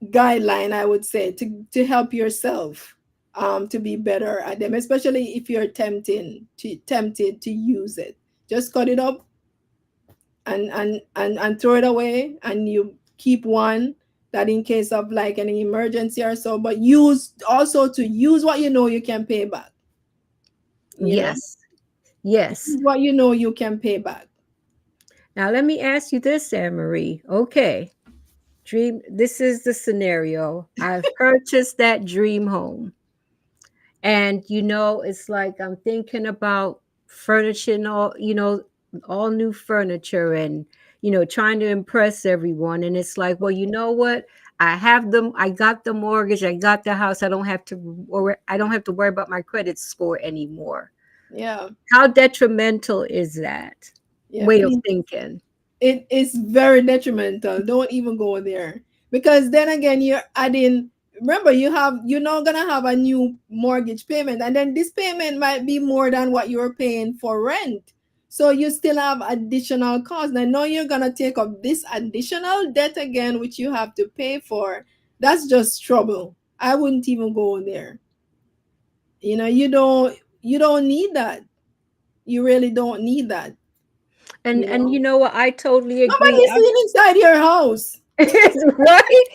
guideline, I would say, to help yourself to be better at them, especially if you're tempted to use it. Just cut it up and throw it away, and you keep one that in case of like any emergency or so, but use also to use what you know you can pay back, you know, Yes. Yes. what you know you can pay back. Now let me ask you this, Anne Marie. Okay. Dream, this is the scenario. I've purchased that dream home. And it's like I'm thinking about furniture and all new furniture, and trying to impress everyone. And it's like, well, you know what? I got the mortgage, I got the house. I don't have to worry about my credit score anymore. Yeah, How detrimental is that yeah, way of please. thinking? It is very detrimental. Don't even go there, because then again you're adding. Remember, you're not gonna have a new mortgage payment, and then this payment might be more than what you're paying for rent. So you still have additional costs. And now you're gonna take up this additional debt again, which you have to pay for. That's just trouble. I wouldn't even go there. You don't need that. You really don't need that. And You know, you know what? I totally agree. nobody's living inside your house. Right?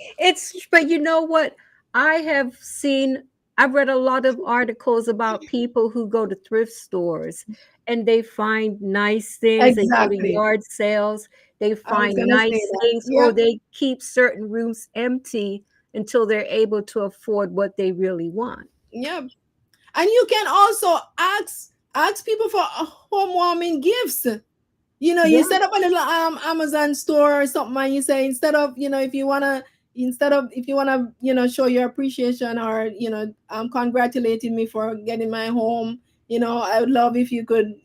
But you know what? I have seen, I've read a lot of articles about people who go to thrift stores and they find nice things. They go to Exactly. yard sales, they I was find gonna say nice that. things, or Yep, they keep certain rooms empty until they're able to afford what they really want. yep. And you can also ask people for home warming gifts. You Yeah. set up a little Amazon store or something, and you say, instead of, if you wanna show your appreciation, or congratulating me for getting my home. I would love if you could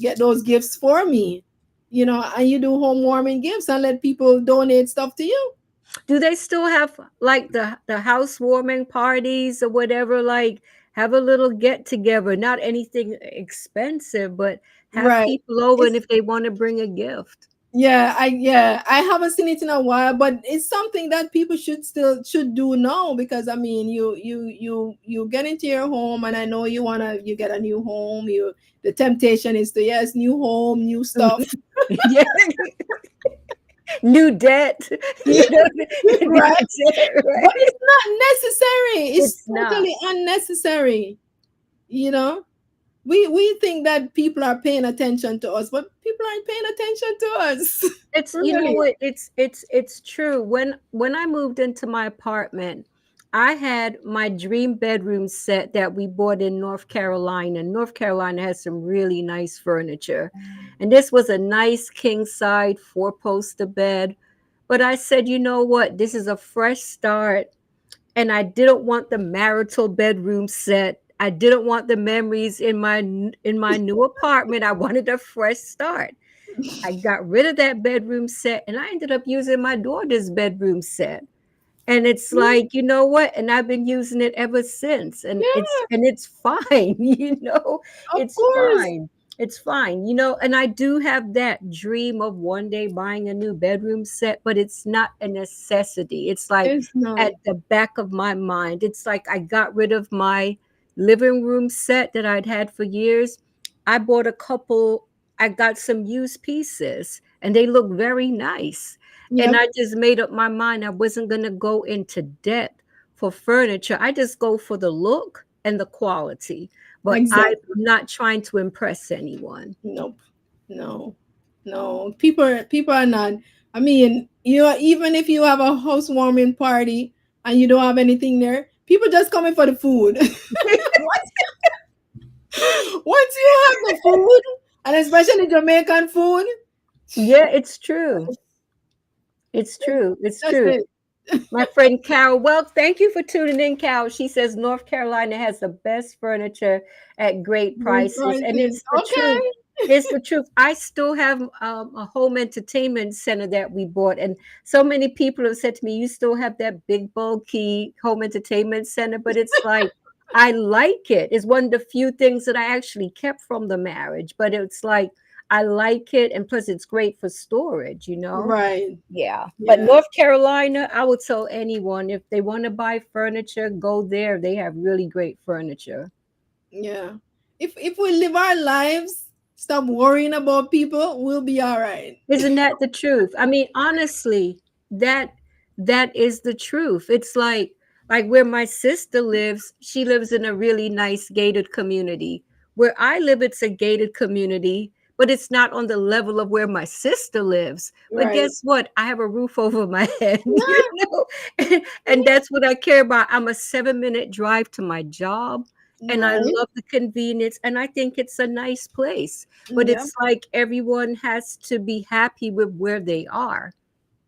get those gifts for me. And you do home warming gifts and let people donate stuff to you. Do they still have like the housewarming parties or whatever? Like have a little get together, not anything expensive, but have Right. people over, and It's if they want to bring a gift. yeah, I haven't seen it in a while, but it's something that people should do now, because I mean, you get into your home, and I know you get a new home. The temptation is to, yes, new home, new stuff. Yeah, new debt, you know, new Right? debt, But right? it's not necessary. It's It's not. totally unnecessary. You know, we think that people are paying attention to us, but people aren't paying attention to us. It's Really. what, it's true. When I moved into my apartment, I had my dream bedroom set that we bought in North Carolina. North Carolina has some really nice furniture. And this was a nice king side four-poster bed. But I said, you know what? This is a fresh start, and I didn't want the marital bedroom set. I didn't want the memories in my new apartment. I wanted a fresh start. I got rid of that bedroom set and I ended up using my daughter's bedroom set. And it's like, you know what? And I've been using it ever since. And Yeah, it's fine, of it's course. fine. It's fine, and I do have that dream of one day buying a new bedroom set, but it's not a necessity. It's like It's not. at the back of my mind. It's like I got rid of my living room set that I'd had for years. I bought a couple, I got some used pieces and they look very nice. And Yep, I just made up my mind I wasn't going to go into debt for furniture. I just go for the look and the quality. But I'm exactly. not trying to impress anyone. Nope. No. No. People are not. I mean, even if you have a housewarming party and you don't have anything there, people just coming for the food. Once you have the food, and especially Jamaican food, Yeah, it's true. It's true. It's that's true. it. My friend Carol, well, thank you for tuning in, Carol. She says North Carolina has the best furniture at great Great prices. And prices. it's the Okay. truth. It's the truth. I still have a home entertainment center that we bought, and so many people have said to me, "You still have that big bulky home entertainment center?" But it's like I like it. It's one of the few things that I actually kept from the marriage. But it's like I like it, and plus it's great for storage. Right. Yeah. But Yeah. North Carolina, I would tell anyone if they want to buy furniture, go there. They have really great furniture. Yeah. If we live our lives, stop worrying about people, we'll be all right. Isn't that the truth? I mean, honestly, that that is the truth. It's like where my sister lives, she lives in a really nice gated community. Where I live, it's a gated community, but it's not on the level of where my sister lives. But Right. guess what? I have a roof over my head, Yeah. and that's what I care about. I'm a 7-minute drive to my job, and I Right. love the convenience, and I think it's a nice place, but Yeah. it's like everyone has to be happy with where they are.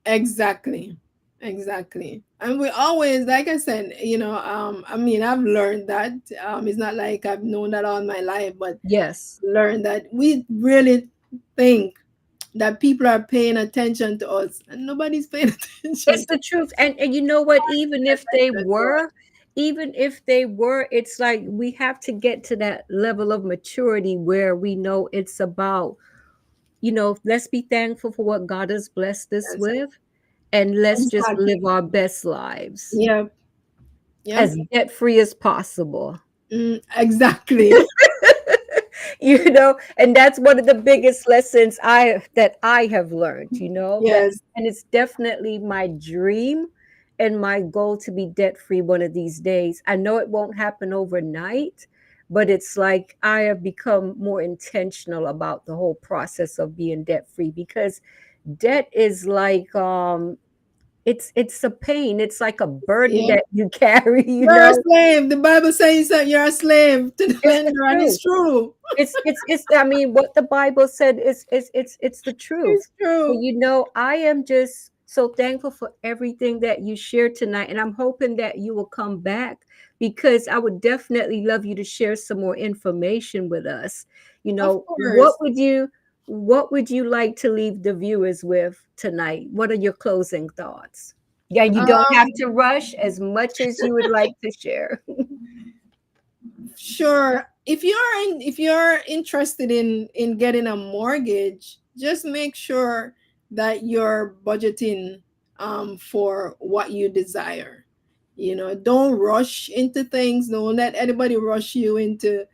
Exactly. Exactly. And we always, like I said, I mean, I've learned that. It's not like I've known that all my life, but Yes, learned that we really think that people are paying attention to us, and nobody's paying it's attention to the truth. And you know what? attention to us. Even if they were, it's like we have to get to that level of maturity where we know it's about, let's be thankful for what God has blessed us Yes. with, and let's just Exactly. live our best lives Yep. Yep. as debt free as possible. Exactly. And that's one of the biggest lessons I have learned, that, Yes. and it's definitely my dream and my goal to be debt free one of these days. I know it won't happen overnight, but it's like I have become more intentional about the whole process of being debt free, because debt is like it's a pain. It's like a burden Yeah. that you carry, You're a slave. The Bible says that you're a slave to the it's the lender, and it's truth. true. It's I mean, what the Bible said is the It's truth. But true. I am just so thankful for everything that you shared tonight, and I'm hoping that you will come back, because I would definitely love you to share some more information with us. Of What course. would you like to leave the viewers with tonight? What are your closing thoughts? Yeah, you don't have Um, to rush as much as you would like to share. sure. If you're interested in getting a mortgage, just make sure that you're budgeting for what you desire. Don't rush into things. Don't let anybody rush you into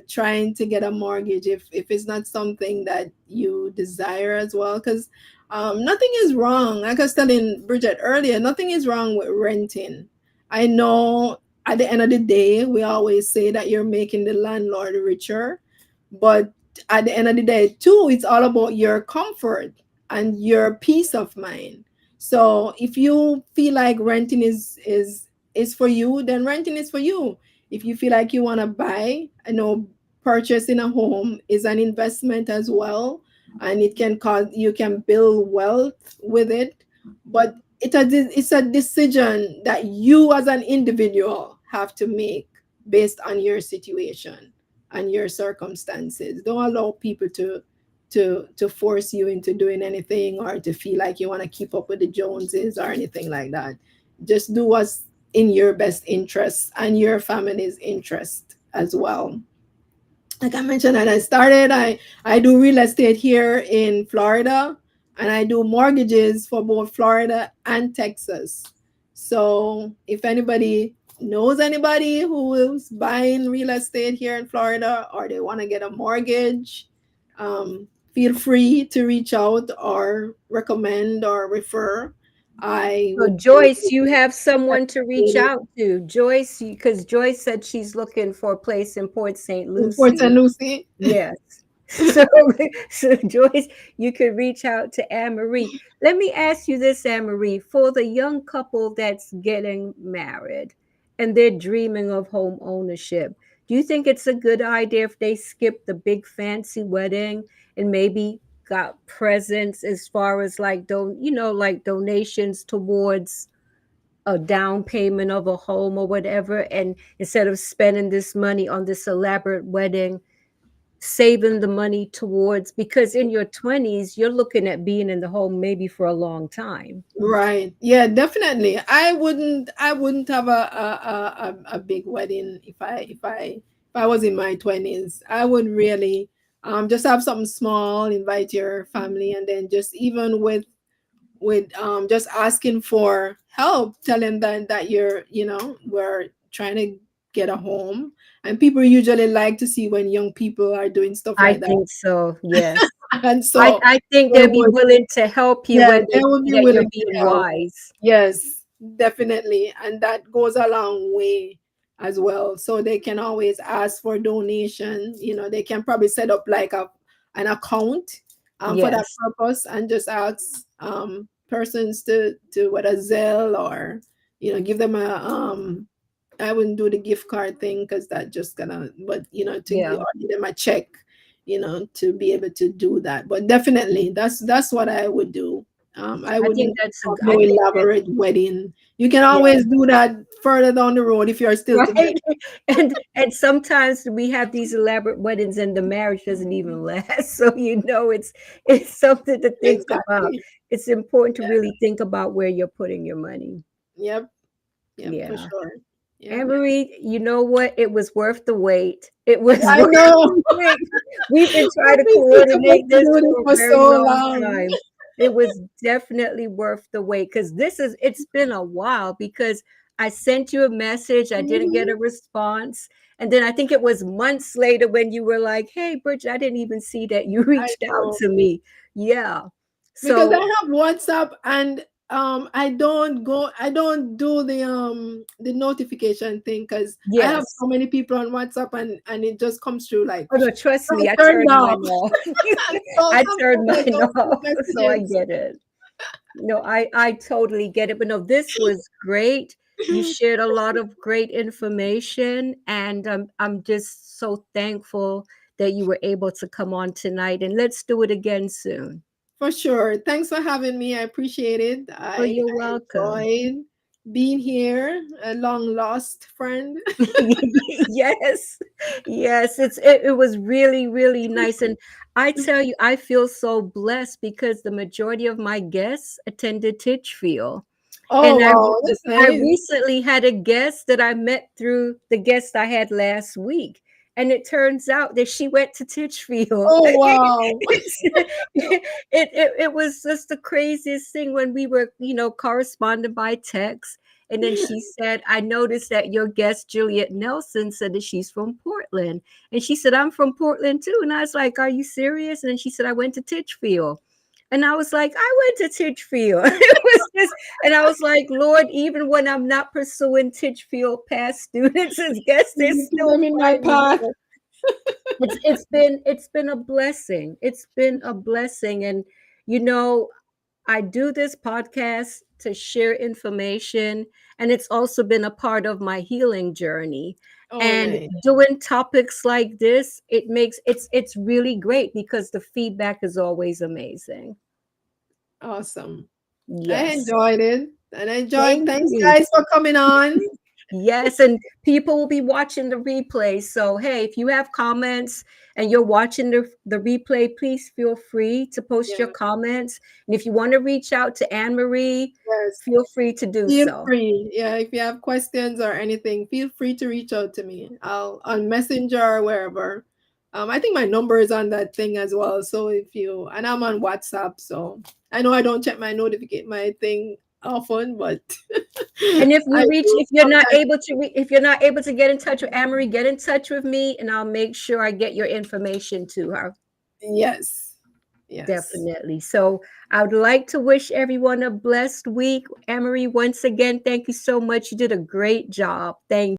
trying to get a mortgage if it's not something that you desire as well. Because nothing is wrong. Like I was telling Bridget earlier, nothing is wrong with renting. I know at the end of the day, we always say that you're making the landlord richer, but at the end of the day, too, it's all about your comfort and your peace of mind. So if you feel like renting is for you, then renting is for you. If you feel like you want to buy, I know purchasing a home is an investment as well, and it can cause you can build wealth with it, but it's a decision that you as an individual have to make based on your situation and your circumstances. Don't allow people to force you into doing anything, or to feel like you want to keep up with the Joneses or anything like that. Just do what's in your best interest and your family's interest as well. Like I mentioned, and I do real estate here in Florida, and I do mortgages for both Florida and Texas. So if anybody knows anybody who is buying real estate here in Florida, or they want to get a mortgage, feel free to reach out or recommend or refer. I So would be Joyce, you have someone to reach out to. Joyce, because Joyce said she's looking for a place in Port St. in Port St. Lucie. Lucie. Yes. So, so Joyce, you could reach out to Anne Marie. Let me ask you this, Anne Marie, for the young couple that's getting married and they're dreaming of home ownership, do you think it's a good idea if they skip the big fancy wedding and maybe got presents as far as like like donations towards a down payment of a home or whatever, and instead of spending this money on this elaborate wedding, saving the money towards, because in your 20s you're looking at being in the home maybe for a long time. Right. Yeah, definitely. I wouldn't have a big wedding if I was in my 20s. I would really just have something small, invite your family, and then just even with just asking for help, tell them that we're trying to get a home. And people usually like to see when young people are doing stuff I like that. think so, yes. And I so I think they they'll be would, willing to help you yeah, when they they would see be that you're willing to being help. wise. Yes, definitely. And that goes a long way as well. So they can always ask for donation. They can probably set up like an account for that Yes, purpose, and just ask persons to whether Zelle or give them a I wouldn't do the gift card thing because that just gonna, but to yeah. give them a check, to be able to do that. But definitely, that's what I would do. I I think wouldn't that's a have I no think that elaborate wedding. You can yeah. always do that further down the road if you're still together. Right. And sometimes we have these elaborate weddings and the marriage doesn't even last. So it's something to think about. Exactly. It's important to Yeah. really think about where you're putting your money. Yep. Yep. For Yeah. sure. Yep. Anne Marie, you know what? It was worth the wait. It was I worth know. the wait. We've been trying I've to been thinking about coordinate to this do this for a for very so long long. time. It was definitely worth the wait because it's been a while because I sent you a message, I didn't get a Mhm. response. And then I think it was months later when you were like, "Hey, Bridget, I didn't even see that you I reached out know. to me." Yeah. Because So, I have WhatsApp, and I don't do the notification thing because I have yes. so many people on WhatsApp, and it just comes through like Oh no, trust me, I turned turned off. mine off. And so I turned sometimes I mine don't see off, so I messages. get it. No, I totally get it. But no, this was great. You shared a lot of great information, and I'm just so thankful that you were able to come on tonight. And let's do it again soon. For sure. Thanks for having me. I appreciate it. Oh, you're I welcome. enjoyed being here, a long lost friend. Yes, yes, it was really, really nice. And I tell you, I feel so blessed because the majority of my guests attended Titchfield. Oh And wow, that's I nice. recently had a guest that I met through the guest I had last week, and it turns out that she went to Titchfield. Oh wow. It was just the craziest thing when we were, corresponding by text. And then she said, I noticed that your guest, Juliet Nelson, said that she's from Portland. And she said, I'm from Portland too. And I was like, are you serious? And then she said, I went to Titchfield. And I was like, I went to Titchfield. It was just, and I was like, Lord, even when I'm not pursuing Titchfield past students as guests, they You put still them in my find me path. there. It's been a blessing. It's been a blessing. And you know, I do this podcast to share information, and it's also been a part of my healing journey. Oh And nice. doing topics like this, it's really great because the feedback is always amazing. Awesome. I Yes. enjoyed it. And I enjoyed, Thank thanks you. guys for coming on. Yes, and people will be watching the replay. So, hey, if you have comments and you're watching the replay, please feel free to post your Yeah. comments. And if you want to reach out to Anne Marie, Yes. feel free to do Feel so. free. Yeah, if you have questions or anything, feel free to reach out to me. I'll on Messenger or wherever. I think my number is on that thing as well. So if you, and I'm on WhatsApp, so I know I don't check my thing often, but And if I you reach, do sometimes. if you're not able to get in touch with Anne Marie, get in touch with me, and I'll make sure I get your information to her. Yes. Yes. Definitely. So I would like to wish everyone a blessed week. Emery, once again, thank you so much. You did a great job. Thank